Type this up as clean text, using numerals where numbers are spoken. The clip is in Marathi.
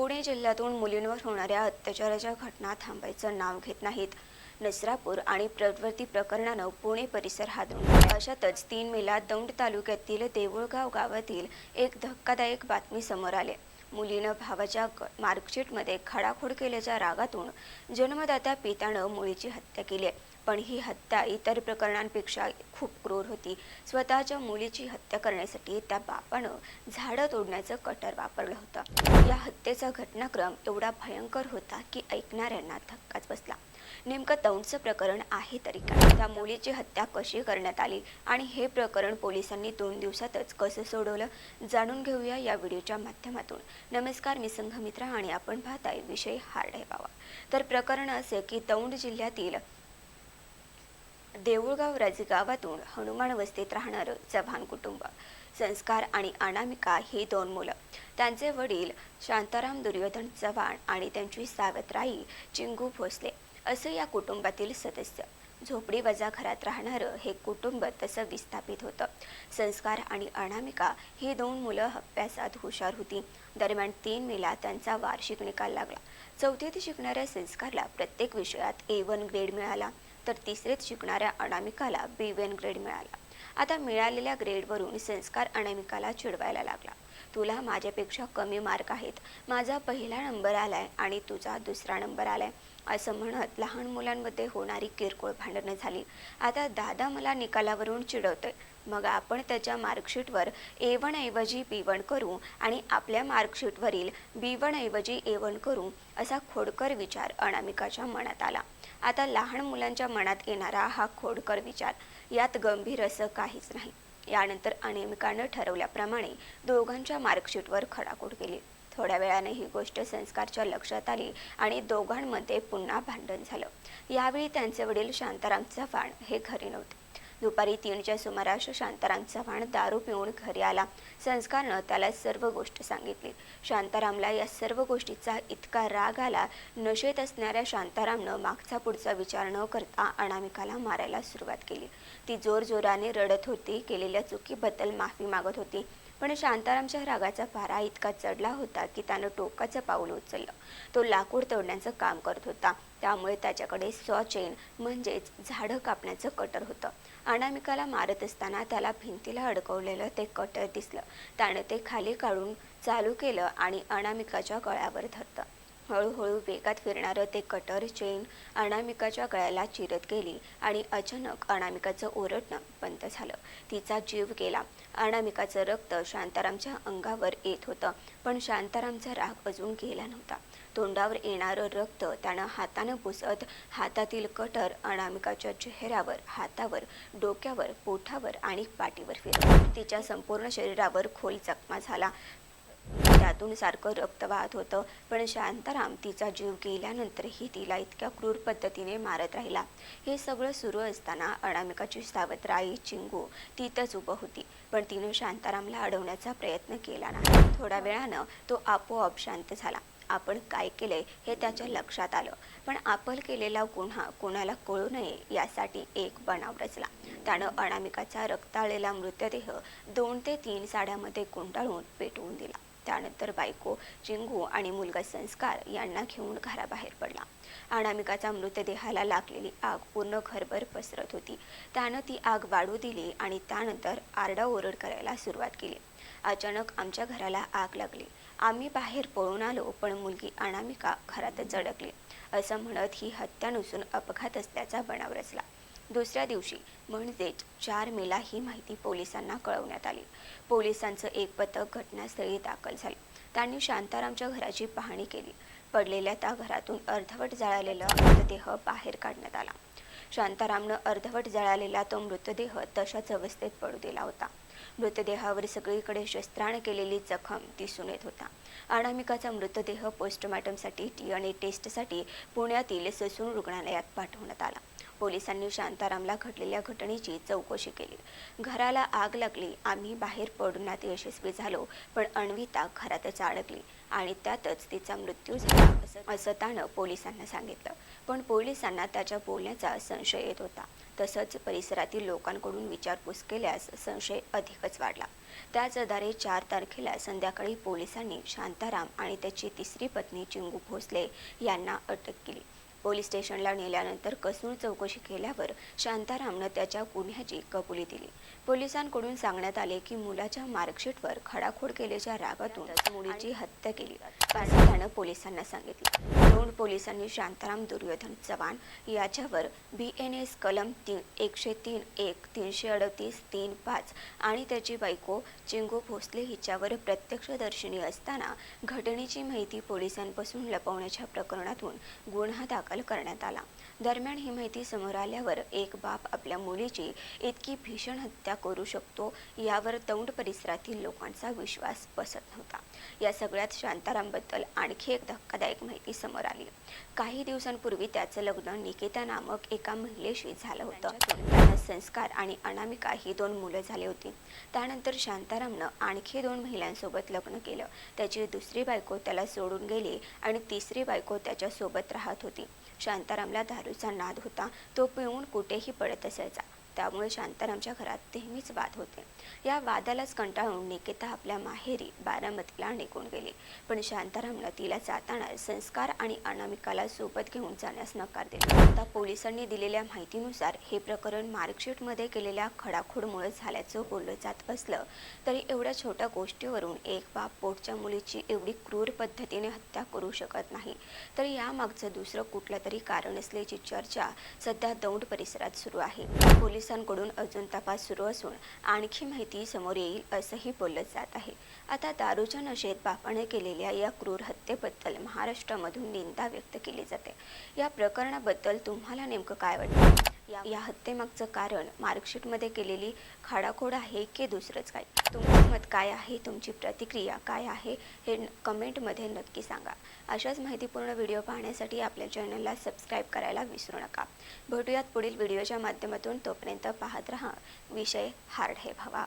पुणे जिल्ह्यातून मुलींवर होणाऱ्या अत्याचाराच्या घटना थांबायचं नाव घेत नाहीत. नसरापूर आणि प्रवृत्ती प्रकरणानं पुणे परिसर हादरला. अशातच 3 मेला दौंड तालुक्यातील देऊळगाव गावातील एक धक्कादायक बातमी समोर आली. मुलीनं भावाच्या मार्कशीटमध्ये खडाखोड केल्याच्या रागातून जन्मदात्या पित्यानं मुलीची हत्या केली. पण ही हत्या इतर प्रकरणांपेक्षा खूप क्रूर होती. स्वतःच्या मुलीची हत्या करण्यासाठी त्या बापानं झाडं तोडण्याचं कटर वापरलं होतं. या हत्येचा घटनाक्रम एवढा भयंकर होता की ऐकणाऱ्यांना धक्काच बसला. नेमकं दौंडचं प्रकरण आहे तरी काय? त्या मुलीची हत्या कशी करण्यात आली आणि हे प्रकरण पोलिसांनी 2 दिवसातच कसं सोडवलं, जाणून घेऊया या व्हिडिओच्या माध्यमातून. नमस्कार, मी संघमित्रा आणि आपण पाहताय विषय हार्ड आहे बाबा. तर प्रकरण असे की दौंड जिल्ह्यातील देऊळगाव गावातून हनुमान वस्तीत राहणारं चव्हाण कुटुंब. संस्कार आणि अनामिका ही 2 मुलं. त्यांचे वडील शांताराम दुर्योधन चव्हाण आणि त्यांची सावत्राई चिंगू भोसले असं या कुटुंबातील सदस्य. झोपडी वजा घरात राहणारं हे कुटुंब तसं विस्थापित होतं. संस्कार आणि अनामिका ही 2 मुलं अभ्यासात हुशार होती. दरम्यान 3 मेला त्यांचा वार्षिक निकाल लागला. 4थीत शिकणाऱ्या संस्कारला प्रत्येक विषयात A1 ग्रेड मिळाला, तर 3रीत शिकणाऱ्या अनामिकाला B1 ग्रेड मिळाला. आता मिळालेल्या ग्रेडवरून संस्कार अनामिकाला चिडवायला लागला. तुला माझ्यापेक्षा कमी मार्क आहेत, माझा पहिला नंबर आलाय आणि तुझा 2रा नंबर आलाय असं म्हणत लहान मुलांमध्ये होणारी किरकोळ भांडणं झाली. आता दादा मला निकालावरून चिडवतोय, मग आपण त्याच्या मार्कशीटवर A1 ऐवजी B1 करू आणि आपल्या मार्कशीटवरील B1 ऐवजी A1 करू असा खोडकर विचार अनामिकाच्या मनात आला. आता लहान मुलांच्या मनात येणारा हा खोडकर विचार, यात गंभीर असं काहीच नाही. यानंतर अनामिकानं ठरवल्याप्रमाणे दोघांच्या मार्कशीटवर खडाखोड केली. थोड्या वेळाने ही गोष्ट संस्कारच्या लक्षात आली आणि दोघांमध्ये पुन्हा भांडण झालं. यावेळी त्यांचे वडील शांताराम चव्हाण हे घरी नव्हते. दुपारी 3च्या सुमारास शांताराम चव्हाण दारू पिऊन घरी आला. संस्कारनं त्याला सर्व गोष्ट सांगितली. शांतारामला या सर्व गोष्टीचा इतका राग आला. नशेत असणाऱ्या शांतारामनं मागचा पुढचा विचार न करता अनामिकाला मारायला सुरुवात केली. ती जोरजोराने रडत होती, केलेल्या चुकीबद्दल माफी मागत होती. पण शांतारामच्या रागाचा पारा इतका चढला होता की त्यानं टोकाचं पाऊल उचललं. तो लाकूड तोडण्याचं काम करत होता, त्यामुळे त्याच्याकडे सॉ चेन म्हणजेच झाडं कापण्याचं कटर होतं. अनामिकाला मारत असताना त्याला भिंतीला अडकवलेलं ते कटर दिसलं. त्यानं ते खाली काढून चालू केलं आणि अनामिकाच्या गळ्यावर धरलं. हळूहळू वेगात फिरणारं ते कटर चेन अनामिकाच्या गळ्याला चिरत गेली आणि अचानक अनामिकाचं ओरडणं बंद झालं. तिचा जीव गेला. अनामिकाचं रक्त शांतारामच्या अंगावर येत होतं, पण शांतारामचा राग अजून गेला नव्हता. तोंडावर येणारं रक्त त्यानं हातानं पुसत हातातील कटर अनामिकाच्या चेहऱ्यावर, हातावर, डोक्यावर, पोटावर आणि पाठीवर फिरवलं. तिच्या संपूर्ण शरीरावर खोल जखमा झाला. त्यातून सारखं रक्त वाहत होतं, पण शांताराम तिचा जीव गेल्यानंतरही तिला इतक्या क्रूर पद्धतीने मारत राहिला. हे सगळं सुरू असताना अनामिकाची सावत्राई चिंगू तिथंच उभं होती, पण तिनं शांतारामला अडवण्याचा प्रयत्न केला नाही. थोड्या वेळानं तो आपोआप शांत झाला. आपण काय केलंय हे त्याच्या लक्षात आलं, पण आपण केलेला गुन्हा कोणाला कळू नये यासाठी एक बनाव रचला. त्यानं अनामिकाचा रक्ताळलेला मृतदेह 2 ते 3 साड्यामध्ये गुंडाळून पेटवून दिला. त्यानंतर बायको चिंगू आणि मुलगा संस्कार यांना घेऊन घराबाहेर पडला. अनामिकाचा मृतदेहाला लागलेली आग पूर्ण घरभर पसरत होती. त्यानं ती आग वाढू दिली आणि त्यानंतर आरडाओरड करायला सुरुवात केली. अचानक आमच्या घराला आग लागली. आम्ही बाहेर पळून आलो, पण मुलगी अनामिका घरातच अडकली असं म्हणत ही हत्या नसून अपघात असल्याचा बनाव रचला. दुसऱ्या दिवशी म्हणजेच 4 मेला ही माहिती पोलिसांना कळवण्यात आली. पोलिसांचं एक पथक घटनास्थळी दाखल झाले. त्यांनी शांतारामच्या घराची पाहणी केली. पडलेल्या त्या घरातून अर्धवट जळालेला मृतदेह बाहेर काढण्यात आला. शांतारामनं अर्धवट जळालेला तो मृतदेह तशाच अवस्थेत पडू दिला होता. मृतदेहावर सगळीकडे शस्त्राने केलेली जखम दिसून येत होता. अनामिकाचा मृतदेह पोस्टमॉर्टमसाठी DNA टेस्टसाठी पुण्यातील ससून रुग्णालयात पाठवण्यात आला. पोलिसांनी शांतारामला घडलेल्या घटनेची चौकशी केली. घराला आग लागली, आम्ही बाहेर पडण्यात यशस्वी झालो, पण अन्विता घरातच अडकली आणि त्यातच तिचा मृत्यू झाला असं त्यानं पोलिसांना सांगितलं. पण पोलिसांना त्याच्या बोलण्याचा संशय येत होता. तसंच परिसरातील लोकांकडून विचारपूस केल्यास संशय अधिकच वाढला. त्याच आधारे 4 तारखेला संध्याकाळी पोलिसांनी शांताराम आणि त्याची तिसरी पत्नी चिंगू भोसले यांना अटक केली. पोलीस स्टेशनला नेल्यानंतर कसून चौकशी केल्यावर शांतारामनं त्याच्या गुन्ह्याची कबुली दिली. पोलिसांकडून सांगण्यात आले की मुलाच्या मार्कशीटवर खडाखोड केल्याच्या रागातून मुलीची हत्या केली असं त्यानं पोलिसांना सांगितलं. दौंड पोलिसांनी शांताराम दुर्योधन चव्हाण याच्यावर BNS कलम 103(1), 338, 3(5) आणि त्याची बायको चिंगू भोसले हिच्यावर प्रत्यक्षदर्शिनी असताना घटनेची माहिती पोलिसांपासून लपवण्याच्या प्रकरणातून गुन्हा दाखल करण्यात आला. दरम्यान ही माहिती समोर आल्यावर एक बाप आपल्या मुलीची इतकी भीषण हत्या करू शकतो यावर दौंड परिसरातील लोकांचा विश्वास बसत नव्हता. या सगळ्यात शांतारामबद्दल आणखी एक धक्कादायक माहिती समोर आली. काही दिवसांपूर्वी त्याचं लग्न निकिता नामक एका महिलेशी झालं होतं. त्यांना संस्कार आणि अनामिका ही 2 मुलं झाली होती. त्यानंतर शांतारामनं आणखी 2 महिलांसोबत लग्न केलं. त्याची दुसरी बायको त्याला सोडून गेली आणि तिसरी बायको त्याच्या सोबत राहत होती. शांतारामला दारूचा नाद होता. तो पिऊन कुठेही पडत असायचा. त्यामुळे शांतारामच्या घरात नेहमीच वाद होते. या वादालाच कंटाळून निकिता आपल्या माहेरी बारामतीला निघून गेली. पण शांतारामनं तिला जाताना संस्कार आणि अनामिकाला सोबत घेऊन जाण्यास नकार दिला. आता पोलिसांनी दिलेल्या माहितीनुसार हे प्रकरण मार्कशीटमध्ये केलेल्या खडाखोडमुळे झाल्याचं बोललं जात असलं तरी एवढ्या छोट्या गोष्टीवरून एक बाप पोटच्या मुलीची एवढी क्रूर पद्धतीने हत्या करू शकत नाही. तर यामागचं दुसरं कुठलं तरी कारण असल्याची चर्चा सध्या दौंड परिसरात सुरू आहे. पोलिसांकडून अजून तपास सुरू असून आणखी माहिती समोर येईल असंही बोललं जात आहे. आता दारूच्या नशेत बापाने केलेल्या या क्रूर हत्येबद्दल महाराष्ट्रामधून निंदा व्यक्त केली जाते. या प्रकरणाबद्दल तुम्हाला नेमकं काय वाटतं? या हत्येमागचं कारण मार्कशीटमध्ये केलेली खाडाखोड आहे की दुसरंच काय? तुमचं मत काय आहे? तुमची प्रतिक्रिया काय आहे हे कमेंटमध्ये नक्की सांगा. अशाच माहितीपूर्ण व्हिडिओ पाहण्यासाठी आपल्या चॅनलला सबस्क्राईब करायला विसरू नका. भेटूयात पुढील व्हिडिओच्या माध्यमातून. तोपर्यंत पाहत रहा विषय हार्ड हे भावा.